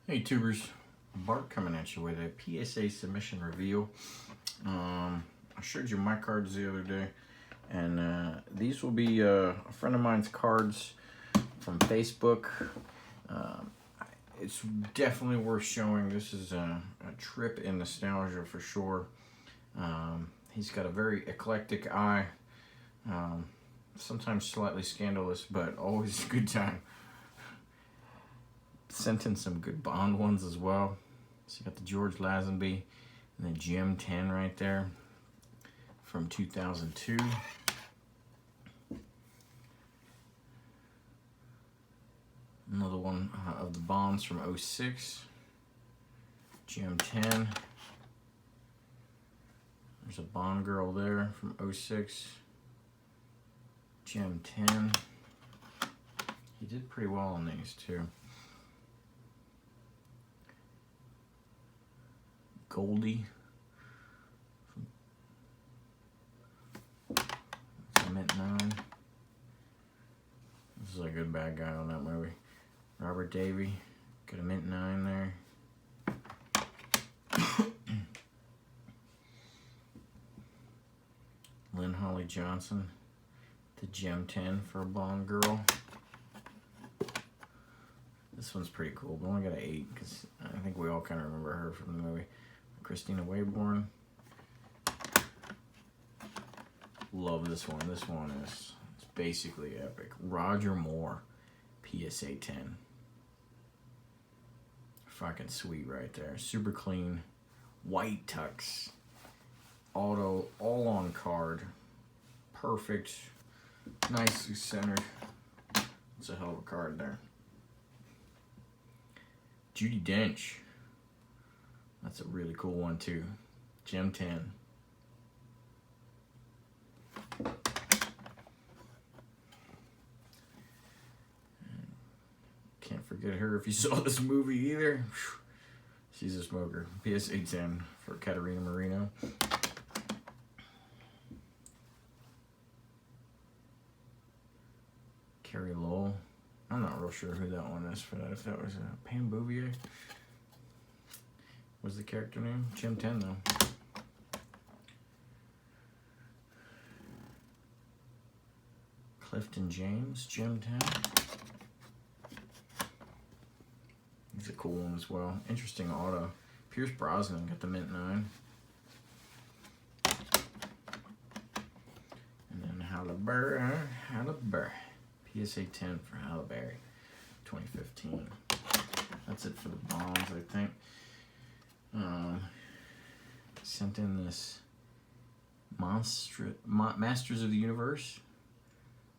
Hey tubers, Bart coming at you with a PSA submission review. I showed you my cards the other day, and these will be a friend of mine's cards from Facebook. It's definitely worth showing. This is a trip in nostalgia for sure. He's got a very eclectic eye, sometimes slightly scandalous, but always a good time. Sent in some good Bond ones as well. So you got the George Lazenby and the Gem 10 right there from 2002. Another one of the Bonds from 06. Gem 10. There's a Bond girl there from 06. Gem 10. He did pretty well on these too. Goldie. Mint 9. This is a good bad guy on that movie. Robert Davey. Got a mint 9 there. Lynn Holly Johnson. The Gem 10 for a Bond girl. This one's pretty cool, but I only got an 8 because I think we all kind of remember her from the movie. Christina Wayborn. Love this one. This one is basically epic. Roger Moore, PSA 10. Fucking sweet right there. Super clean. White tux. Auto, all on card. Perfect. Nicely centered. It's a hell of a card there. Judi Dench. That's a really cool one too. Gem 10. Can't forget her if you saw this movie either. She's a smoker. PSA 10 for Katerina Marino. Carrie Lowell. I'm not real sure who that one is for that. If that was Pam Bouvier. What's the character name? Gem 10 though. Clifton James, Gem 10. He's a cool one as well. Interesting auto. Pierce Brosnan got the mint 9. And then Halle Berry. PSA 10 for Halle Berry, 2015. That's it for the Bonds, I think. Sent in this Masters of the Universe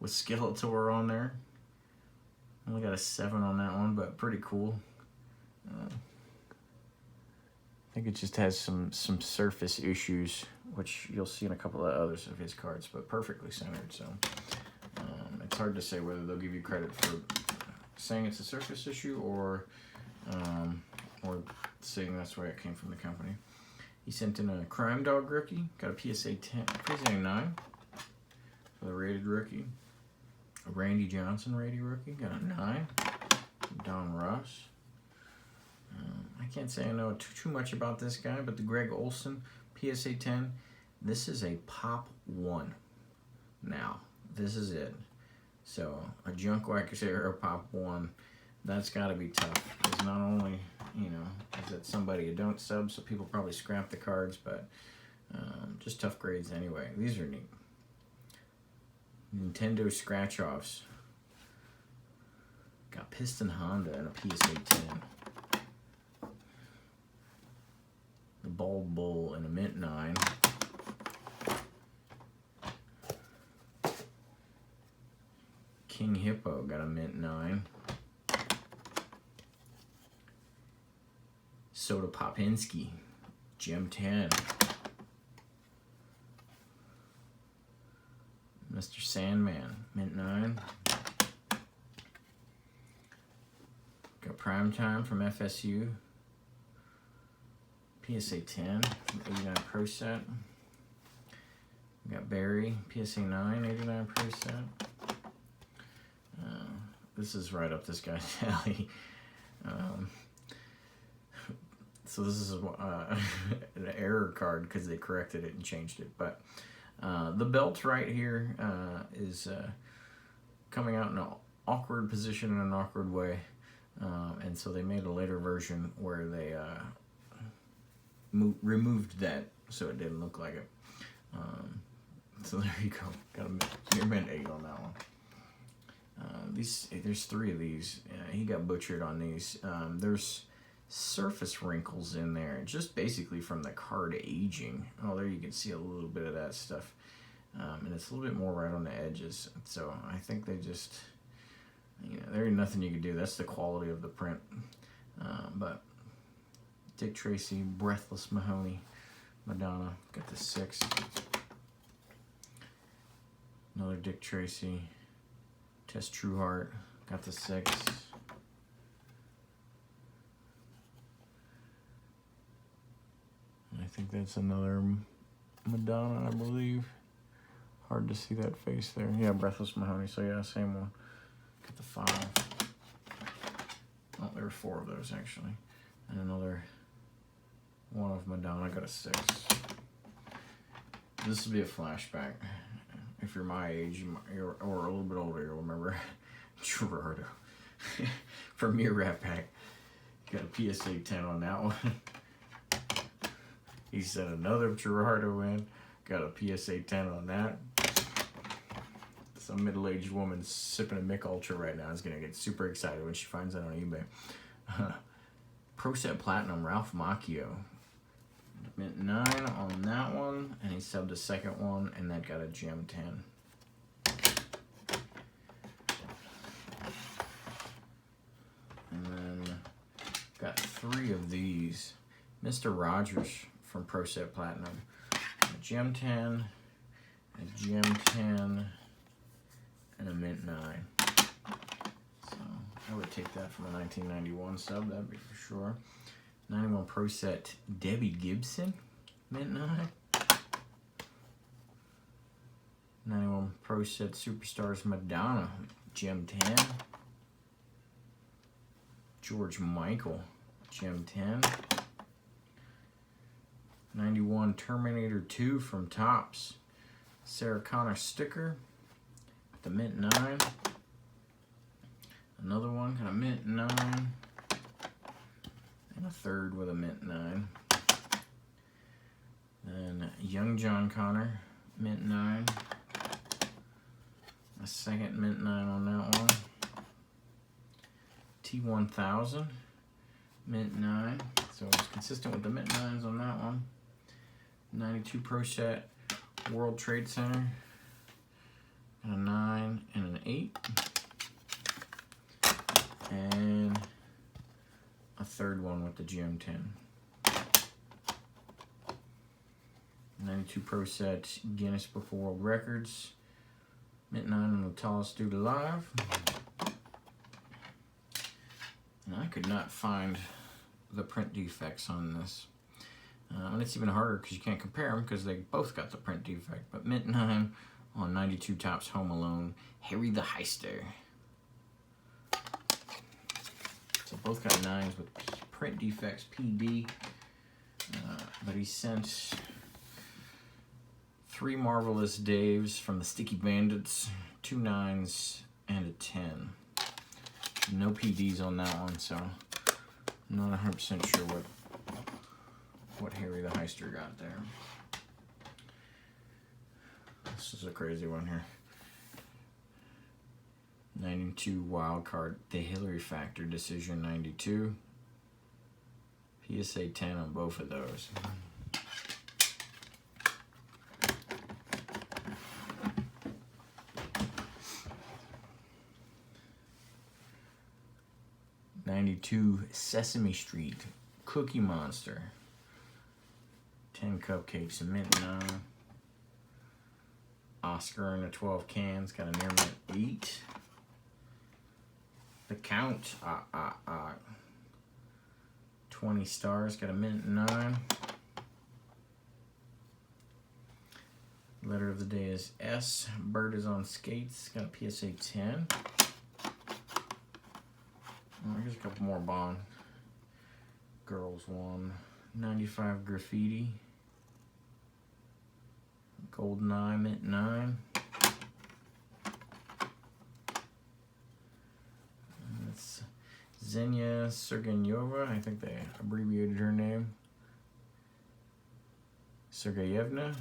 with Skeletor on there. Only got a 7 on that one, but pretty cool. I think it just has some surface issues, which you'll see in a couple of others of his cards, but perfectly centered. So it's hard to say whether they'll give you credit for saying it's a surface issue or saying that's where it came from the company. He sent in a Crime Dog rookie, got a PSA 9 for the rated rookie. A Randy Johnson rated rookie, got a 9. Don Ross. I can't say I know too much about this guy, but the Greg Olson PSA 10. This is a Pop 1 now. This is it. So a Junk Wax Era Pop 1, that's got to be tough. Because not only, is it somebody you don't sub, so people probably scrap the cards, but just tough grades anyway. These are neat. Nintendo scratch-offs. Got Piston Honda and a PSA 10. The Bald Bull and a mint 9. King Hippo got a mint 9. Soda Popinski, Gem 10. Mr. Sandman, mint 9. Got Primetime from FSU. PSA 10 from 89 Pro Set. We got Barry, PSA 9, 89 Pro Set. This is right up this guy's alley. So this is an error card because they corrected it and changed it. But the belt right here is coming out in an awkward position in an awkward way. And so they made a later version where they removed that so it didn't look like it. So there you go. Got a near mint 8 on that one. There's 3 of these. He got butchered on these. There's surface wrinkles in there, just basically from the card aging. Oh, there you can see a little bit of that stuff. And it's a little bit more right on the edges. So I think they just, there ain't nothing you can do. That's the quality of the print. But Dick Tracy, Breathless Mahoney, Madonna, got the 6. Another Dick Tracy, Tess Trueheart, got the 6. I think that's another Madonna, I believe. Hard to see that face there. Yeah, Breathless Mahoney, so yeah, same one. Got the 5. Oh, there were 4 of those actually. And another one of Madonna, got a 6. This will be a flashback. If you're my age, or a little bit older, you'll remember Gerardo from your Rat Pack. Got a PSA 10 on that one. He sent another Gerardo in. Got a PSA 10 on that. Some middle-aged woman sipping a Mick Ultra right now is going to get super excited when she finds that on eBay. Pro Set Platinum, Ralph Macchio. Mint 9 on that one, and he subbed the second one, and that got a gem 10. And then got 3 of these. Mr. Rogers from Pro Set Platinum. A gem 10, a gem 10, and a mint 9. So I would take that from a 1991 sub, that'd be for sure. 91 Pro Set Debbie Gibson, mint 9. 91 Pro Set Superstars Madonna, gem 10. George Michael, gem 10. 91 Terminator 2 from Topps, Sarah Connor sticker, the mint 9. Another one, got a mint 9. And a third with a mint 9. Then Young John Connor, mint 9. A second mint 9 on that one. T1000, mint 9. So it's consistent with the mint 9s on that one. 92 Pro Set World Trade Center. A 9 and an 8. And a third one with the gem 10. 92 Pro Set Guinness Book of World Records. Mint 9 on the Tallest Dude Alive. And I could not find the print defects on this. And it's even harder because you can't compare them because they both got the print defect. But mint 9 on 92 Topps Home Alone, Harry the Heister. So both got 9s with print defects, PD. But he sent 3 Marvelous Daves from the Sticky Bandits, 2 9s, and a 10. No PDs on that one, so I'm not 100% sure what Harry the Heister got there. This is a crazy one here. 92 wild card, the Hillary Factor Decision 92. PSA 10 on both of those. '92 Sesame Street Cookie Monster. 10 cupcakes, a mint 9. Oscar in the 12 cans, got a near mint 8. The Count, 20 stars, got a mint 9. Letter of the day is S. Bird is on skates, got a PSA 10. Oh, here's a couple more Bond. Girls 1. 95 Graffiti. GoldenEye Mint 9. That's Xenia Sergeyeva. I think they abbreviated her name. Sergeyevna.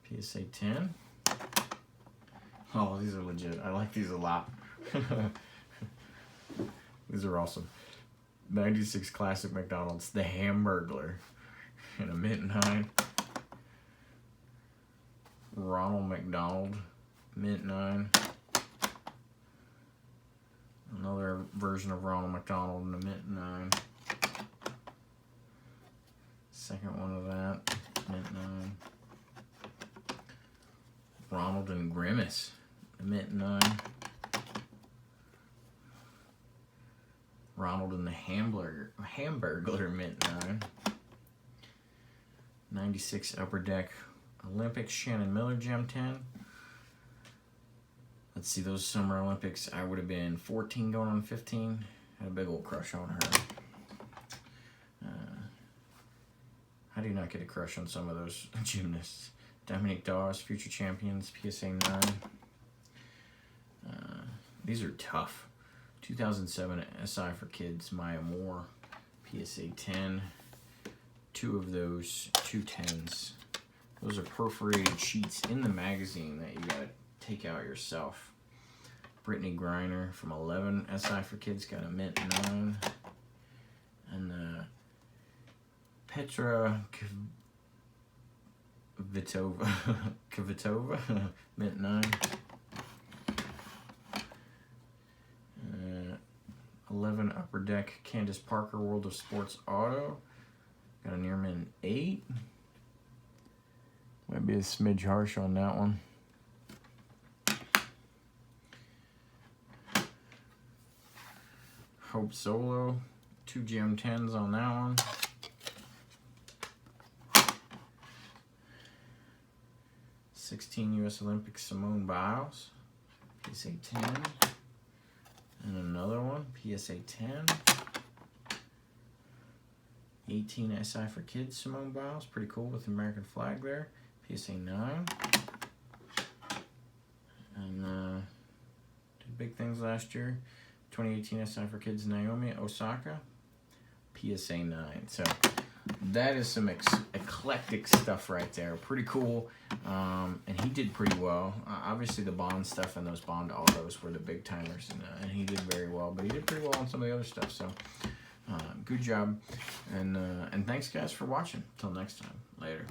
PSA 10. Oh, these are legit. I like these a lot. These are awesome. 96 Classic McDonald's, the Hamburglar, and a Mint 9. Ronald McDonald, Mint 9. Another version of Ronald McDonald and a Mint 9. Second one of that, Mint 9. Ronald and Grimace, a Mint 9. Ronald and the Hamburglar Mint 9. 96 Upper Deck Olympics Shannon Miller Gem 10. Let's see, those Summer Olympics, I would have been 14 going on 15. Had a big old crush on her. How do you not get a crush on some of those gymnasts? Dominique Dawes, future champions, PSA 9. These are tough. 2007 SI for Kids, Maya Moore, PSA 10. Two of those, 210s. Those are perforated sheets in the magazine that you gotta take out yourself. Brittany Griner from 11 SI for Kids got a Mint 9. And Petra Kvitova, Mint 9. 11 Upper Deck Candace Parker World of Sports Auto. Got a near mint 8. Might be a smidge harsh on that one. Hope Solo, 2 Gem 10s on that one. '16 US Olympics Simone Biles, PSA 10. And another one, PSA 10. 18 SI for Kids, Simone Biles. Pretty cool with the American flag there. PSA 9. And did big things last year. 2018 SI for Kids, Naomi Osaka. PSA 9. So that is some eclectic stuff right there. Pretty cool. And he did pretty well. Obviously the Bond stuff and those Bond autos were the big timers, and he did very well. But he did pretty well on some of the other stuff. So good job. And thanks guys for watching. Till next time. Later.